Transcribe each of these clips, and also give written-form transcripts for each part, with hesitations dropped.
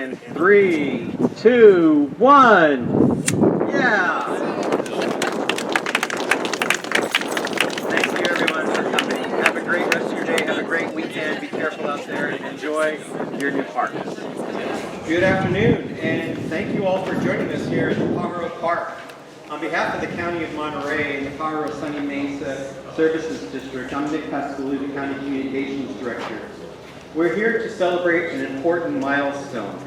And 3, 2, 1. Yeah. Thank you everyone for coming. Have a great rest of your day. Have a great weekend. Be careful out there and enjoy your new park. Good afternoon, and thank you all for joining us here at the Pajaro Park. On behalf of the County of Monterey and the Pajaro Sunny Mesa Services District, I'm Nick Pascaluga, County Communications Director. We're here to celebrate an important milestone,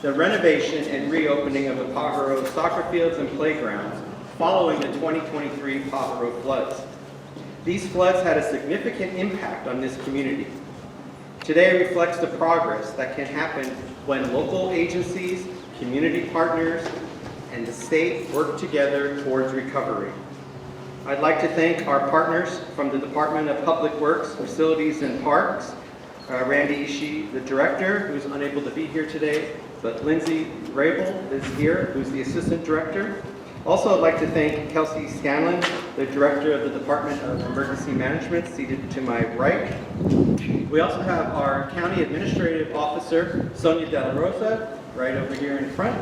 the renovation and reopening of the Pajaro soccer fields and playgrounds following the 2023 Pajaro floods. These floods had a significant impact on this community. Today reflects the progress that can happen when local agencies, community partners, and the state work together towards recovery. I'd like to thank our partners from the Department of Public Works, Facilities and Parks, Randy Ishii, the director, who's unable to be here today, but Lindsay Rabel is here, who's the assistant director. Also, I'd like to thank Kelsey Scanlon, the director of the Department of Emergency Management, seated to my right. We also have our county administrative officer, Sonia De La Rosa, right over here in front.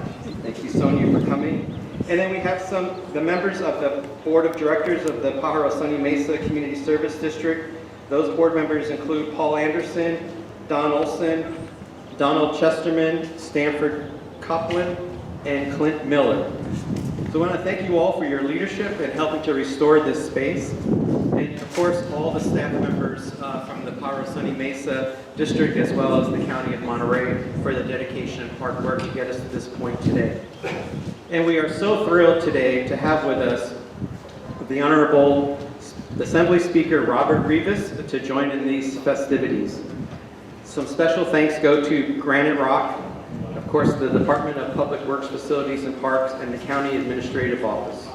Thank you, Sonia, for coming. And then we have the members of the board of directors of the Pajaro Sunny Mesa Community Service District. Those board members include Paul Anderson, Don Olson, Donald Chesterman, Stanford Copeland, and Clint Miller. So I want to thank you all for your leadership in helping to restore this space. And of course, all the staff members from the Pajaro Sunny Mesa District, as well as the County of Monterey, for the dedication and hard work to get us to this point today. And we are so thrilled today to have with us the Honorable Assembly Speaker Robert Rivas to join in these festivities. Some special thanks go to Granite Rock, of course, the Department of Public Works, Facilities and Parks, and the County Administrative Office.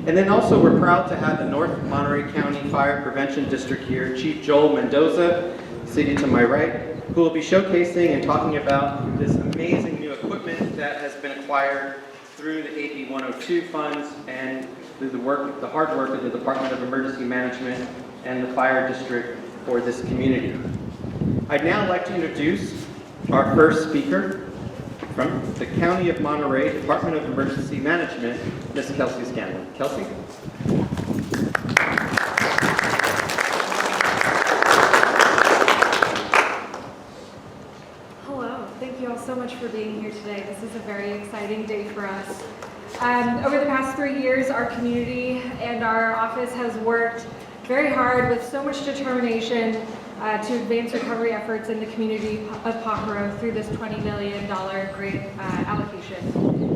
And then also we're proud to have the North Monterey County Fire Prevention District here, Chief Joel Mendoza, seated to my right, who will be showcasing and talking about this amazing new equipment that has been acquired through the AB 102 funds and through the hard work of the Department of Emergency Management and the Fire District for this community. I'd now like to introduce our first speaker from the County of Monterey, Department of Emergency Management, Ms. Kelsey Scanlon. Kelsey? Hello, thank you all so much for being here today. This is a very exciting day for us. Over the past 3 years, our community and our office has worked very hard with so much determination to advance recovery efforts in the community of Pajaro through this $20 million grant allocation.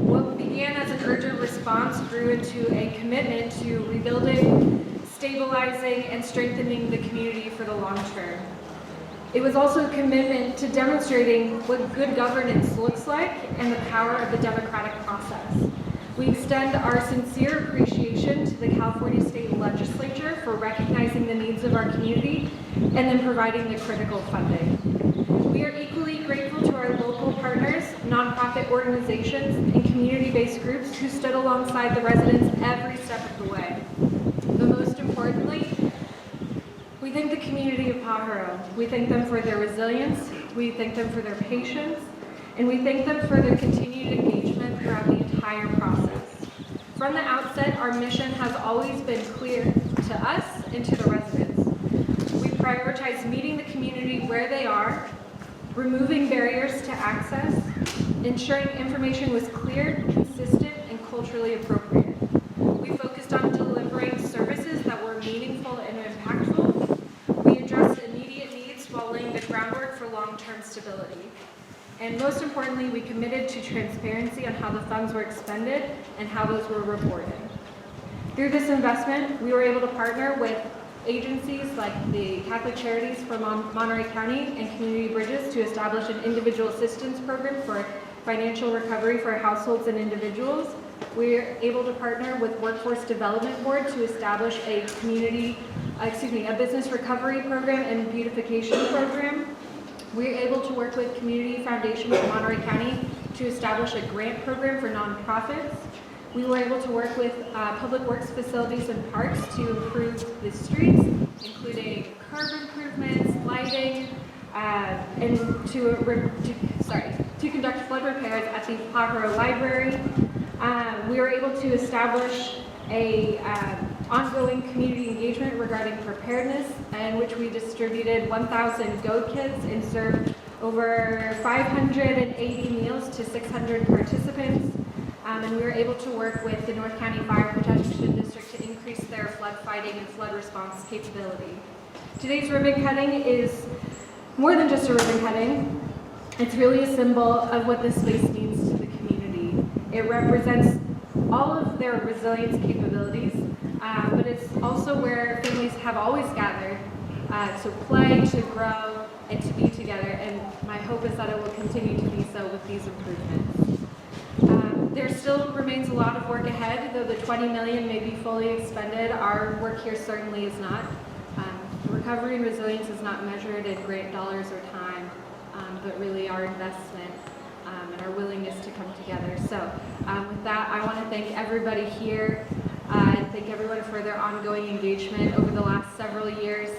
What began as an urgent response grew into a commitment to rebuilding, stabilizing, and strengthening the community for the long term. It was also a commitment to demonstrating what good governance looks like and the power of the democratic process. We extend our sincere appreciation to the California State Legislature for recognizing the needs of our community and then providing the critical funding. We are equally grateful to our local partners, nonprofit organizations, and community-based groups who stood alongside the residents every step of the way. But most importantly, we thank the community of Pajaro. We thank them for their resilience, we thank them for their patience, and we thank them for their continued engagement throughout the entire process. From the outset, our mission has always been clear to us and to the residents. We prioritize meeting the community where they are, removing barriers to access, ensuring information was clear, consistent, and culturally appropriate. We focused on delivering services that were meaningful and impactful. We addressed immediate needs while laying the groundwork for long-term stability. And most importantly, we committed to transparency on how the funds were expended and how those were reported. Through this investment, we were able to partner with agencies like the Catholic Charities for Monterey County and Community Bridges to establish an individual assistance program for financial recovery for households and individuals. We were able to partner with Workforce Development Board to establish a business recovery program and beautification program. We were able to work with Community Foundation of Monterey County to establish a grant program for nonprofits. We were able to work with Public Works, Facilities and Parks to improve the streets, including curb improvements, lighting, and to to conduct flood repairs at the Pajaro Library. We were able to establish a ongoing community engagement regarding preparedness, in which we distributed 1,000 Go kits and served over 580 meals to 600 participants. And we were able to work with the North County Fire Protection District to increase their flood fighting and flood response capability. Today's ribbon cutting is more than just a ribbon cutting. It's really a symbol of what this space means to the community. It represents all of their resilience capabilities, but it's also where families have always gathered to play, to grow, and to be together. And my hope is that it will continue to be so with these improvements. There still remains a lot of work ahead, though the $20 million may be fully expended. Our work here certainly is not. Recovery and resilience is not measured in grant dollars or time, but really our investment and our willingness to come together. So with that, I want to thank everybody here and thank everyone for their ongoing engagement over the last several years,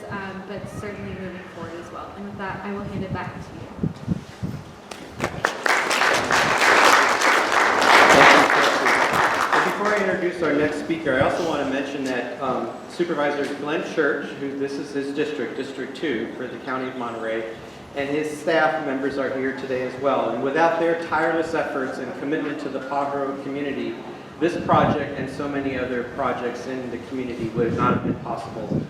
but certainly moving forward as well. And with that, I will hand it back to you. Before I introduce our next speaker, I also want to mention that Supervisor Glenn Church, this is his district, District 2 for the County of Monterey, and his staff members are here today as well. And without their tireless efforts and commitment to the Pajaro community, this project and so many other projects in the community would not have been possible.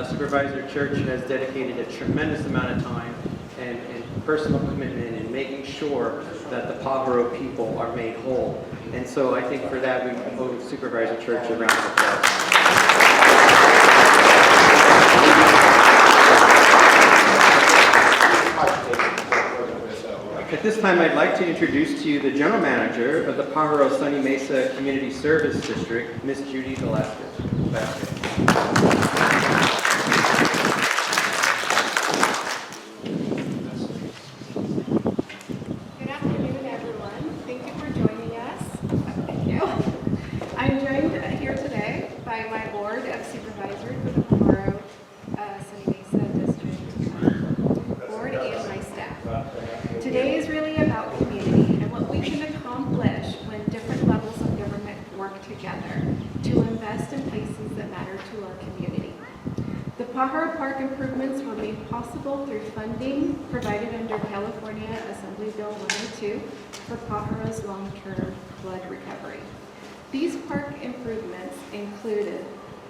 Supervisor Church has dedicated a tremendous amount of time and personal commitment in making sure that the Pajaro people are made whole. And so I think for that, we owe Supervisor Church a round of applause. At this time, I'd like to introduce to you the General Manager of the Pajaro Sunny Mesa Community Service District, Ms. Judy Velasquez. Today is really about community and what we can accomplish when different levels of government work together to invest in places that matter to our community. The Pajaro Park improvements were made possible through funding provided under California Assembly Bill 102 for Pajaro's long-term flood recovery. These park improvements included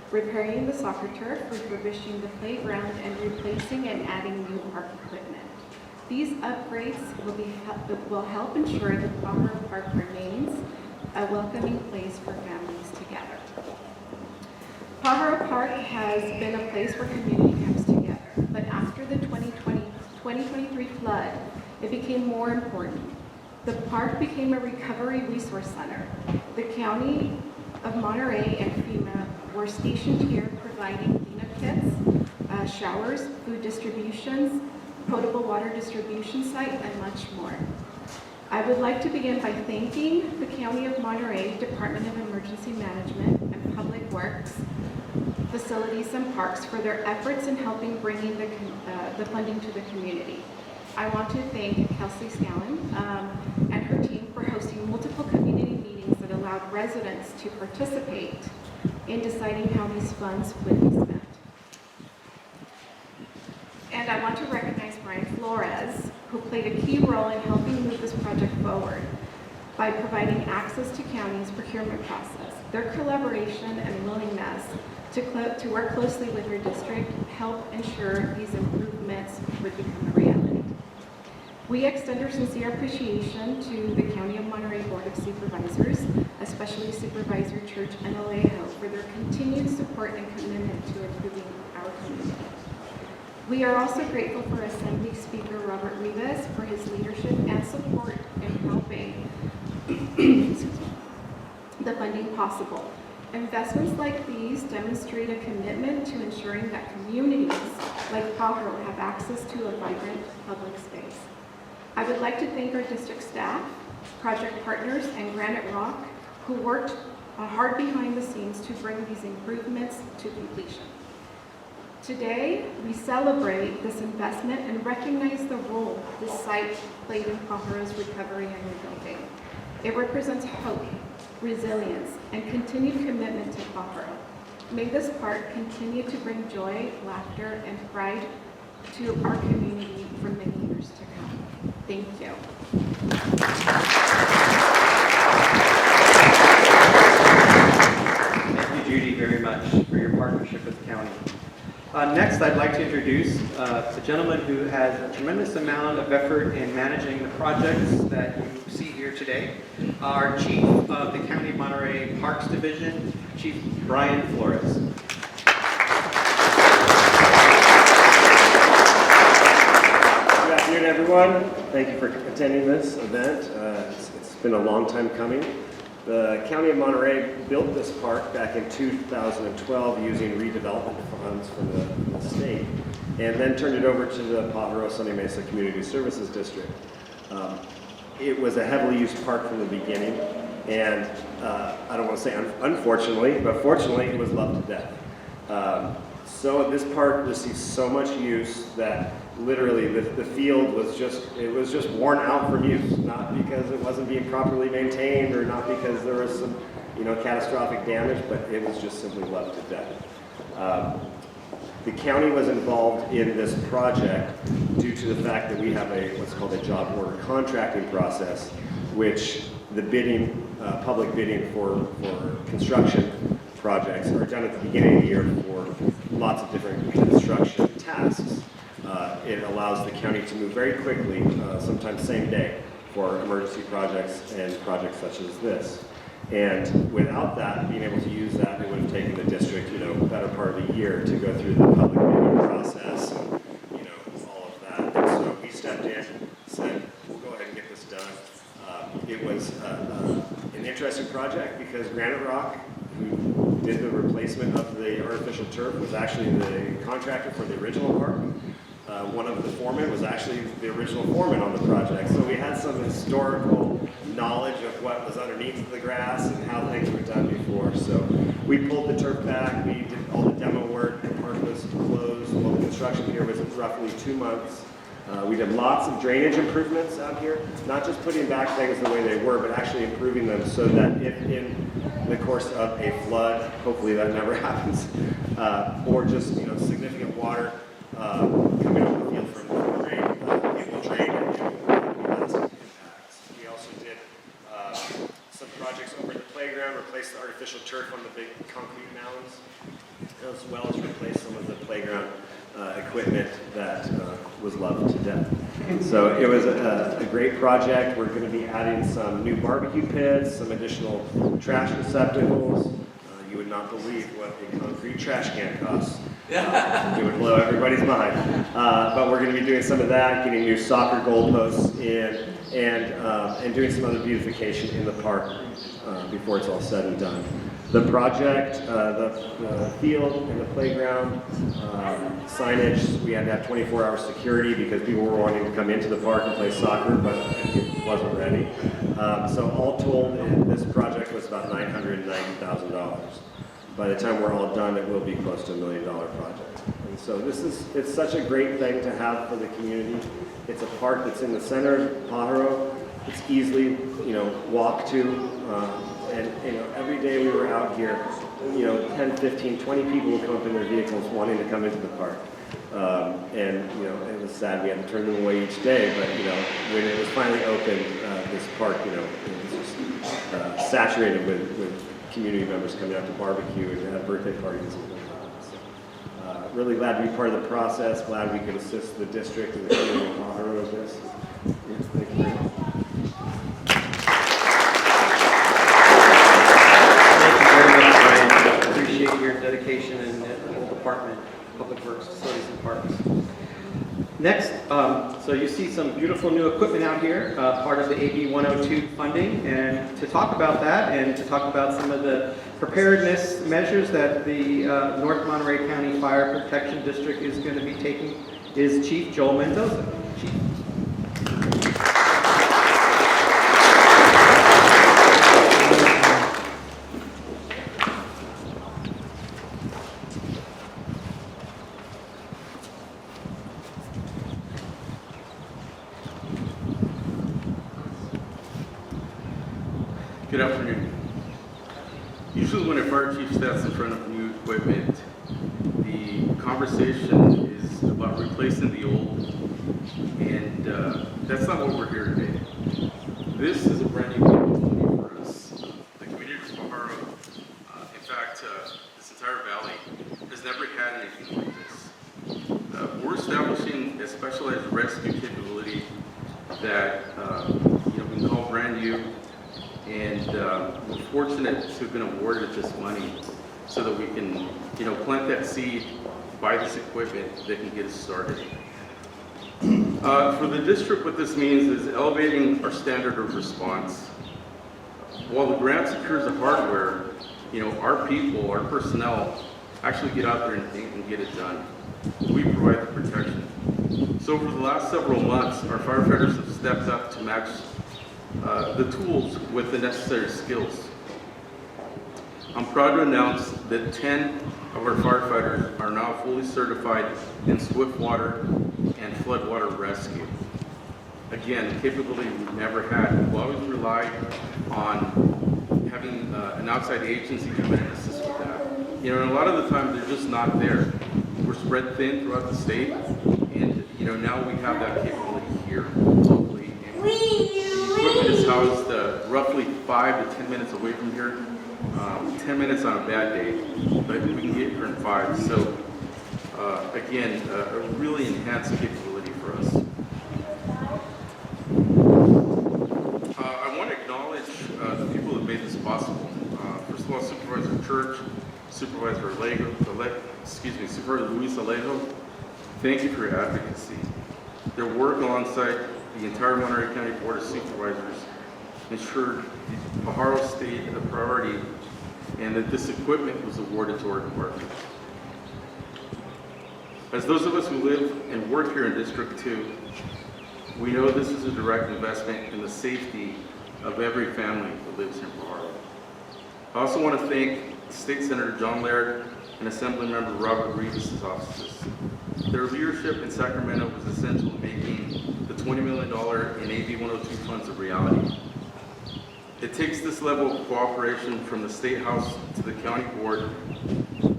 repairing the soccer turf, refurbishing the playground, and replacing and adding new park equipment. These upgrades will help ensure that Pajaro Park remains a welcoming place for families together. Pajaro Park has been a place where community comes together, but after the 2023 flood, it became more important. The park became a recovery resource center. The County of Monterey and FEMA were stationed here providing cleanup kits, showers, food distributions, potable water distribution site, and much more. I would like to begin by thanking the County of Monterey Department of Emergency Management and Public Works, Facilities and Parks for their efforts in helping bringing the funding to the community. I want to thank Kelsey Scallon and her team for hosting multiple community meetings that allowed residents to participate in deciding how these funds would be spent. And I want to recognize Brian Flores, who played a key role in helping move this project forward by providing access to county's procurement process. Their collaboration and willingness to work closely with your district help ensure these improvements would become a reality. We extend our sincere appreciation to the County of Monterey Board of Supervisors, especially Supervisor Church and Alejo, for their continued support and commitment to improving our community. We are also grateful for Assembly Speaker Robert Rivas for his leadership and support in helping the funding possible. Investments like these demonstrate a commitment to ensuring that communities like Pajaro have access to a vibrant public space. I would like to thank our district staff, project partners, and Granite Rock, who worked hard behind the scenes to bring these improvements to completion. Today, we celebrate this investment and recognize the role this site played in Pajaro's recovery and rebuilding. It represents hope, resilience, and continued commitment to Pajaro. May this park continue to bring joy, laughter, and pride to our community for many years to come. Thank you. Thank you, Judy, very much for your partnership with the county. Next, I'd like to introduce a gentleman who has a tremendous amount of effort in managing the projects that you see here today. Our Chief of the County of Monterey Parks Division, Chief Brian Flores. Good afternoon, everyone. Thank you for attending this event. It's been a long time coming. The County of Monterey built this park back in 2012 using redevelopment funds from the state, and then turned it over to the Pajaro Sunny Mesa Community Services District. It was a heavily used park from the beginning, and I don't want to say unfortunately, but fortunately it was loved to death. So this park received so much use that literally the field was just worn out from use, not because it wasn't being properly maintained or not because there was some catastrophic damage, but it was just simply loved to death. The county was involved in this project due to the fact that we have what's called a job order contracting process, which the bidding, public bidding for construction projects are done at the beginning of the year for lots of different construction tasks. It allows the county to move very quickly, sometimes same day, for emergency projects and projects such as this. And without that, being able to use that, it would have taken the district, better part of a year to go through the public bidding process and, all of that. And so we stepped in, said, we'll go ahead and get this done. It was an interesting project because Granite Rock, who did the replacement of the artificial turf, was actually the contractor for the original park. One of the foremen was actually the original foreman on the project. So we had some historical knowledge of what was underneath the grass and how things were done before. So we pulled the turf back, we did all the demo work, the park was closed. Well, the construction here was roughly 2 months. We did lots of drainage improvements out here, not just putting back things the way they were, but actually improving them so that if in the course of a flood, hopefully that never happens, or just significant water coming off the field from the rain, it will drain and it will last impacts. We also did some projects over at the playground, replaced the artificial turf on the big concrete mounds, as well as replace some of the playground equipment that was loved to death. So it was a great project. We're going to be adding some new barbecue pits, some additional trash receptacles. You would not believe what a concrete trash can costs. It would blow everybody's mind. But we're going to be doing some of that, getting new soccer goalposts in, and doing some other beautification in the park before it's all said and done. The project, the field and the playground, signage, we had to have 24-hour security because people were wanting to come into the park and play soccer, but it wasn't ready. So all told, this project was about $990,000. By the time we're all done, it will be close to $1 million project. And so it's such a great thing to have for the community. It's a park that's in the center of Pajaro. It's easily, walk to. And every day we were out here, 10, 15, 20 people would come up in their vehicles wanting to come into the park. It was sad we had to turn them away each day, but when it was finally opened, this park, it was just saturated with community members coming out to barbecue and have birthday parties and whatnot. So, really glad to be part of the process, glad we could assist the district and the community of Pajaro with this. Thank you very much. Your dedication and the whole department, Public Works, Facilities and Parks. Next, so you see some beautiful new equipment out here, part of the AB 102 funding, and to talk about that and to talk about some of the preparedness measures that the North Monterey County Fire Protection District is going to be taking is Chief Joel Mendoza. Chief. Good afternoon. Usually when a fire chief steps in front of new equipment, the conversation is about replacing the old, and that's not what we're here today. This is a brand new opportunity for us. The community of Pajaro, in fact, this entire valley has never had anything like this. We're establishing a specialized rescue capability that we can call brand new. And we're fortunate to have been awarded this money so that we can, plant that seed, buy this equipment that can get us started. For the district, what this means is elevating our standard of response. While the grant secures the hardware, our people, our personnel, actually get out there and get it done. We provide the protection. So for the last several months, our firefighters have stepped up to match the tools with the necessary skills. I'm proud to announce that 10 of our firefighters are now fully certified in swift water and floodwater rescue. Again, a capability we've never had. We've always relied on having an outside agency come in and assist with that. And a lot of the time they're just not there. We're spread thin throughout the state, and now we have that capability here locally. The equipment is housed roughly 5 to 10 minutes away from here. 10 minutes on a bad day, but we can get here in 5. So again, a really enhanced capability for us. I want to acknowledge the people that made this possible. First of all, Supervisor Church, Supervisor Luis Alejo, thank you for your advocacy. Their work alongside the entire Monterey County Board of Supervisors ensured Pajaro stayed a priority and that this equipment was awarded to our department. As those of us who live and work here in District 2, we know this is a direct investment in the safety of every family that lives in Pajaro. I also want to thank State Senator John Laird and Assemblymember Robert Rivas' offices. Their leadership in Sacramento was essential in making the $20 million in AB 102 funds a reality. It takes this level of cooperation from the State House to the County Board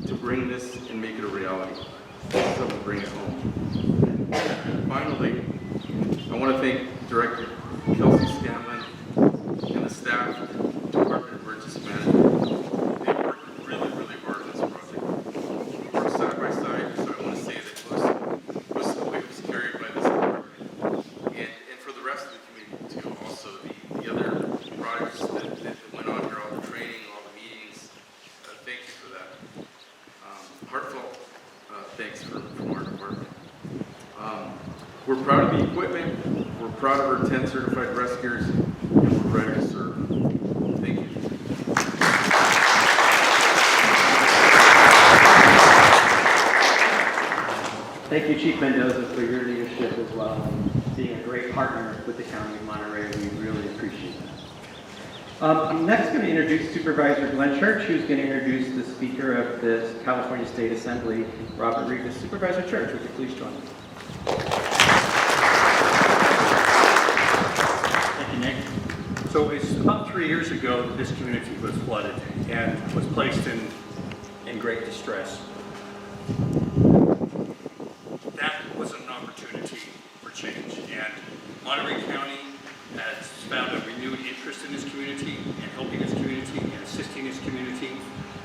to bring this and make it a reality. So we'll bring it home. Finally, I want to thank Director Kelsey Scanlon and the staff, Department of Emergency Management. They worked really, really hard on this project. We worked side by side, so I want to say that most of the weight was carried by this department. And for the rest of the community too, also the other projects that went on here, all the training, all the meetings. Thank you for that. Heartfelt thanks from our department. We're proud of the equipment, we're proud of our 10 certified rescuers, and we're ready to serve. Thank you. Thank you, Chief Mendoza, for your leadership as well, and being a great partner with the County of Monterey. We really appreciate that. I'm next going to introduce Supervisor Glenn Church, who's going to introduce the Speaker of the California State Assembly, Robert Rivas. Supervisor Church, would you please join me? Thank you, Nick. So it's about 3 years ago that this community was flooded and was placed in great distress. That was an opportunity for change, and Monterey County has found a renewed interest in this community and helping this community and assisting this community,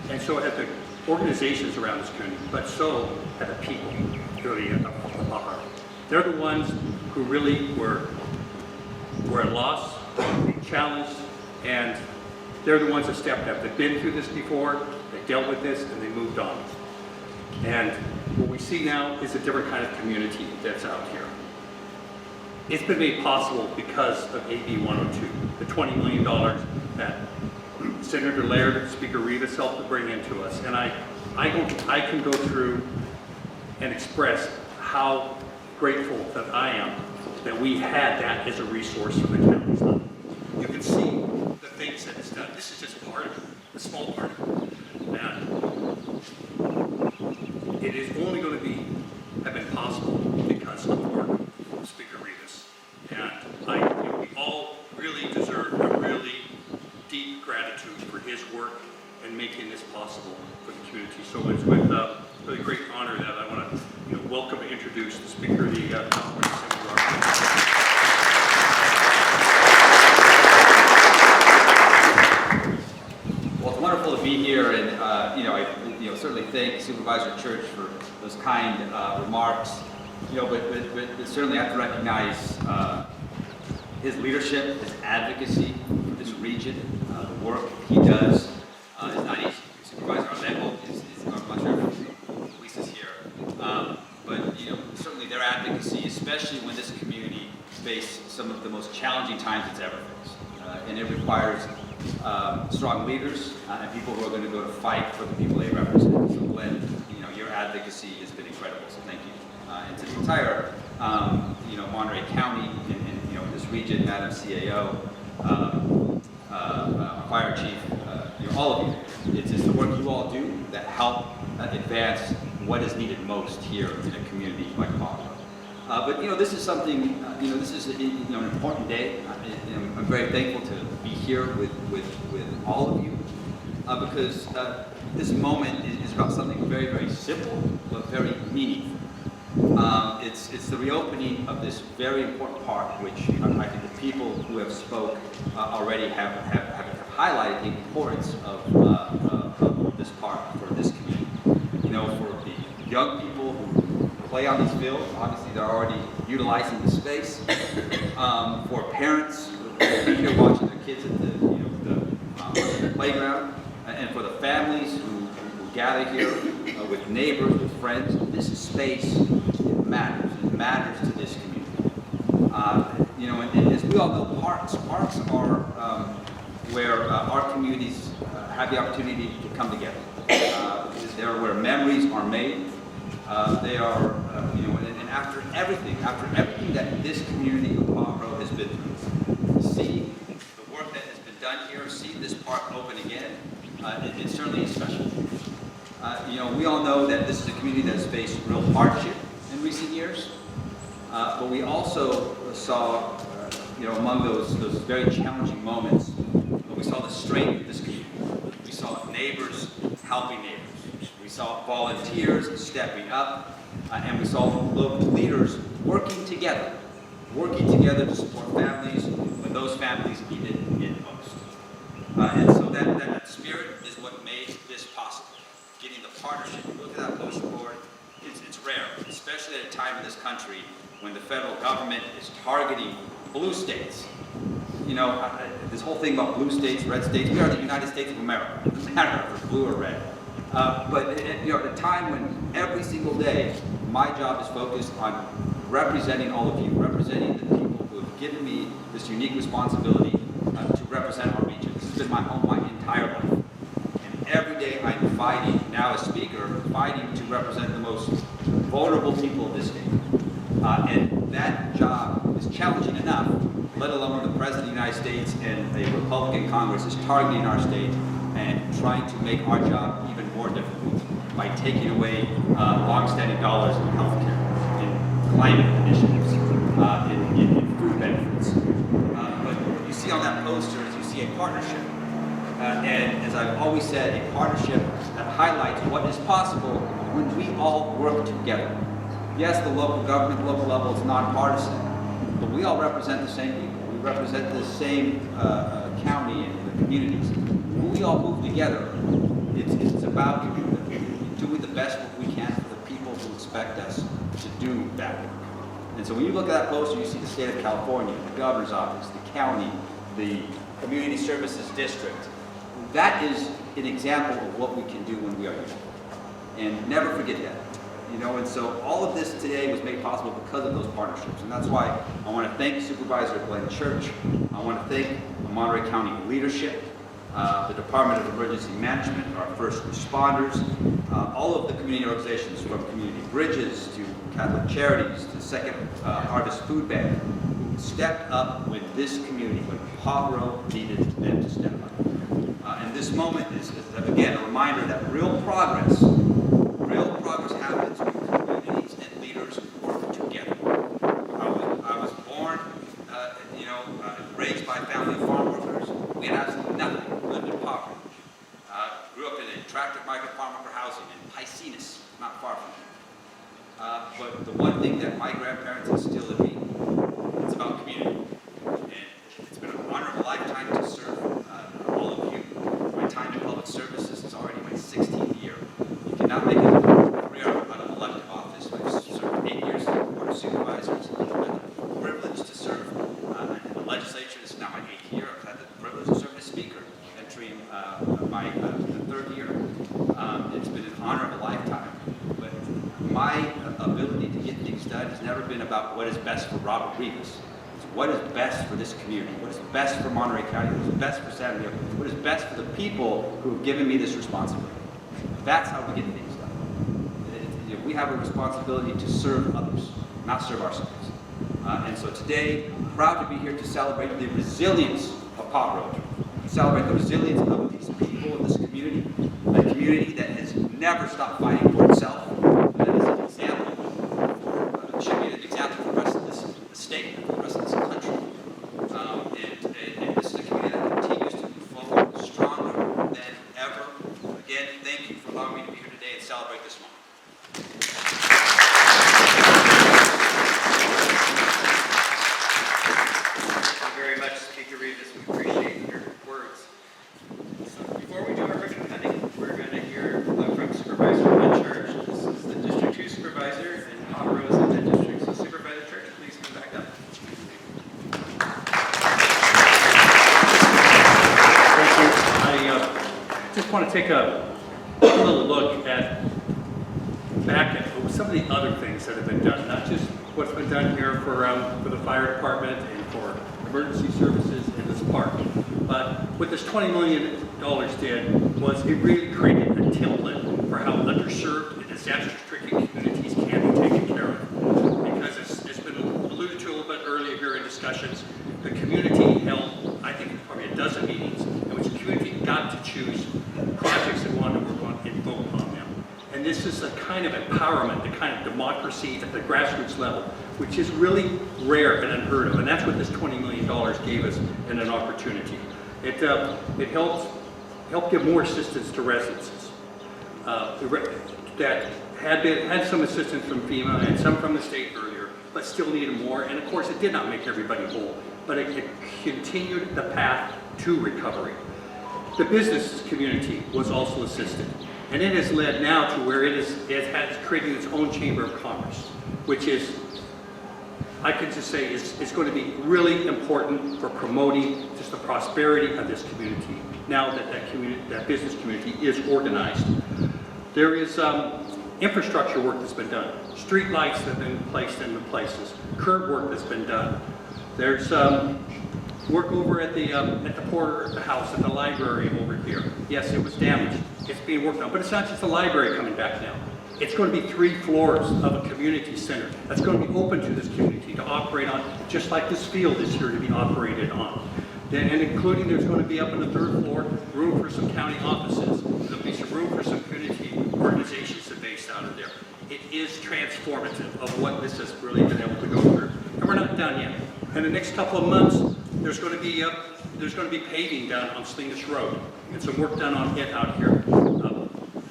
and so have the organizations around this community, but so have the people really of Pajaro. They're the ones who really were at loss, challenged, and they're the ones that stepped up. They've been through this before, they dealt with this, and they moved on. And what we see now is a different kind of community that's out here. It's been made possible because of AB 102, the $20 million that Senator Laird, Speaker Rivas helped to bring into us. And I can go through and express how grateful that I am that we had that as a resource for the county's level. You can see the things that it's done. This is just part of it, a small part of it. And it is only going to have been possible because of the work of Speaker Rivas. And we all really deserve a really deep his work and making this possible for the community. So it's with really great honor that I want to welcome and introduce the Speaker of the California Assembly. Well, it's wonderful to be here, and I certainly thank Supervisor Church for those kind remarks. But certainly I have to recognize his leadership, his advocacy for this region, the work he does is not easy. Supervisor Alejo I'm not sure if Lisa's here, but certainly their advocacy, especially when this community faces some of the most challenging times it's ever faced, and it requires strong leaders and people who are going to go to fight for the people they represent. So Glenn, your advocacy has been incredible, so thank you. And to the entire, Monterey County and this region, Madam CAO, Fire Chief, all of you. It's the work you all do that help advance what is needed most here in a community like Pajaro. But this is something, this is an important day. I'm very thankful to be here with all of you because this moment is about something very, very simple but very meaningful. It's the reopening of this very important park, which I think the people who have spoke already have highlighted the importance of this park for this community. For the young people who play on these fields, obviously they're already utilizing the space. For parents who will be here watching their kids at the playground, and for the families who gather here with neighbors, with friends, this space matters. It matters to this community. And as we all know, parks are where our communities have the opportunity to come together. They're where memories are made. They are, and after everything that this community of Pajaro has been through, see the work that has been done here, see this park open again, it certainly is special. We all know that this is a community that has faced real hardship in recent years, but we also saw, among those very challenging moments, we saw the strength of this community. We saw neighbors helping neighbors. We saw volunteers stepping up, and we saw local leaders working together to support families when those families needed it most. And so that spirit is what made this possible. Getting the partnership. Look at that poster board. It's rare, especially at a time in this country when the federal government is targeting blue states. This whole thing about blue states, red states, we are the United States of America. It doesn't matter if it's blue or red. But at a time when every single day my job is focused on representing all of you, representing the people who have given me this unique responsibility to represent our region. This has been my home my entire life. And every day I'm fighting, now as speaker, fighting to represent the most vulnerable people of this state. And that job is challenging enough, let alone when the President of the United States and a Republican Congress is targeting our state and trying to make our job even more difficult by taking away long-standing dollars in health care, in climate initiatives, in food benefits. But you see on that poster, you see a partnership. And as I've always said, a partnership that highlights what is possible when we all work together. Yes, the local government, local level is nonpartisan, but we all represent the same people. We represent the same county and the communities. When we all move together, it's about doing the best work we can for the people who expect us to do that work. And so when you look at that poster, you see the state of California, the governor's office, the county, the community services district. That is an example of what we can do when we are united. And never forget that. And so all of this today was made possible because of those partnerships. And that's why I want to thank Supervisor Glenn Church. I want to thank the Monterey County leadership, the Department of Emergency Management, our first responders, all of the community organizations from Community Bridges to Catholic Charities to Second Harvest Food Bank, who stepped up when this community, when Pajaro needed them to step up. And this moment is, again, a reminder that real progress happens when communities and leaders work together. I was born, raised by a family of farm workers. We had absolutely nothing, lived in poverty. not far from here. But the one thing that my grandparents instilled in me, it's about community. And it's been an honor of a lifetime to serve all of you. My time in public services is already my 16th year. You cannot make a career out of elective office. I've served 8 years as a board of supervisors. I've had the privilege to serve in the legislature. This is now my 8th year. I've had the privilege of serving as speaker, entering my third year. It's been an honor of a lifetime. But my ability to get things done has never been about what is best for Robert Rivas. It's what is best for this community, what is best for Monterey County, what is best for San Diego, what is best for the people who have given me this responsibility. That's how we get things done. We have a responsibility to serve others, not serve ourselves. And so today, I'm proud to be here to celebrate the resilience of Pot Road, celebrate the resilience of these people in this community, a community that has never stopped fighting for itself. That is an example for, should be an example for the rest of this state, for the rest of this country. And this is a community that continues to move forward stronger than ever. Again, thank you for allowing me to be here today and celebrate this moment. Thank you very much, Speaker Rivas. We appreciate your words. So before we do our ribbon cutting, we're going to hear from Supervisor Church. This is the District 2 Supervisor, and Pajaro is in that district. So Supervisor Church, please come back up. Thank you. I just want to take a little look back at some of the other things that have been done, not just what's been done here for the fire department and for emergency services in this park. But what this $20 million did was it really created a template for how underserved and disaster-stricken communities can be taken care of. Because it's been alluded to a little bit earlier here in discussions, the community held, I think, probably a dozen meetings in which the community got to choose projects they wanted to work on and vote on them. And this is a kind of empowerment, the kind of democracy at the grassroots level, which is really rare and unheard of. And that's what this $20 million gave us in an opportunity. It helped give more assistance to residences that had some assistance from FEMA and some from the state earlier, but still needed more. And of course, it did not make everybody whole, but it continued the path to recovery. The business community was also assisted. And it has led now to where it has created its own chamber of commerce, which is, I can just say, is going to be really important for promoting just the prosperity of this community. Now that that business community is organized, there is infrastructure work that's been done. Street lights that have been placed in the places. Curb work that's been done. There's work over at the Porter House at the library over here. Yes, it was damaged. It's being worked on, but it's not just the library coming back now. It's going to be 3 floors of a community center that's going to be open to this community to operate on, just like this field is here to be operated on. And including there's going to be up on the 3rd floor, room for some county offices. There'll be some room for some community organizations that are based out of there. It is transformative of what this has really been able to go through. And we're not done yet. In the next couple of months, there's going to be paving done on Slingish Road and some work done on it out here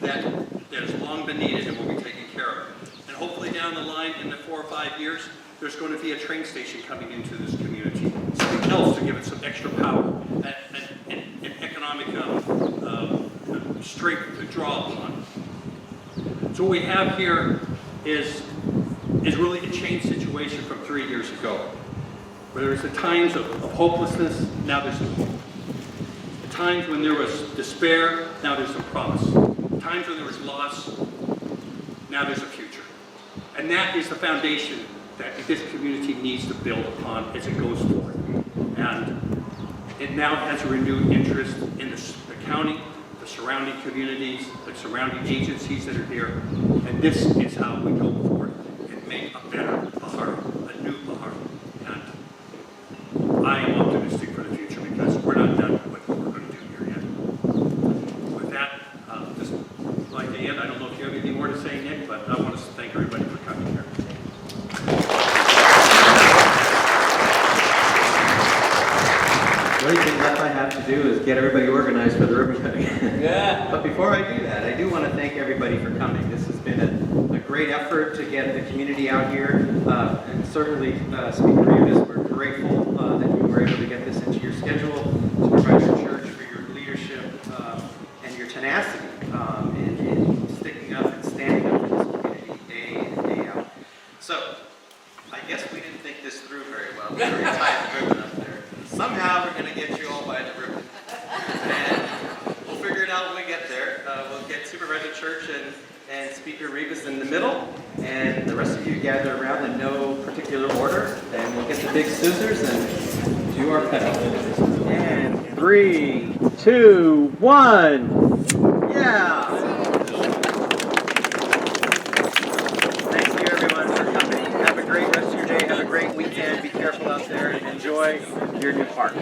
that has long been needed and will be taken care of. And hopefully down the line in the 4 or 5 years, there's going to be a train station coming into this community. Something else to give it some extra power and economic strength to draw upon. So what we have here is really a changed situation from 3 years ago. Where there was the times of hopelessness, now there's some hope. The times when there was despair, now there's some promise. The times when there was loss, now there's a future. And that is the foundation that this community needs to build upon as it goes forward. And it now has a renewed interest in the county, the surrounding communities, the surrounding agencies that are here. And this is how we go forward and make a better Pajaro, a new Pajaro. I am optimistic for the future because we're not done with what we're going to do here yet. With that, just like to end, I don't know if you have anything more to say, Nick, but I want to thank everybody for coming here. only thing left I have to do is get everybody organized for the ribbon cutting. Yeah. But before I do that, I do want to thank everybody for coming. This has been a great effort to get the community out here. And certainly, Speaker Rivas, we're grateful that you were able to get this into your schedule, to provide your church for your leadership and your tenacity in sticking up and standing up for this community day in and day out. So, I guess we didn't think this through very well. We were tied the ribbon up there. Somehow we're going to get you all by the ribbon. And we'll figure it out when we get there. We'll get Supervisor Church and Speaker Rivas in the middle, and the rest of you gather around in no particular order, and we'll get the big scissors and do our cutting. And 3, 2, 1. Yeah! Thank you everyone for coming. Have a great rest of your day. Have a great weekend. Be careful out there and enjoy your new park.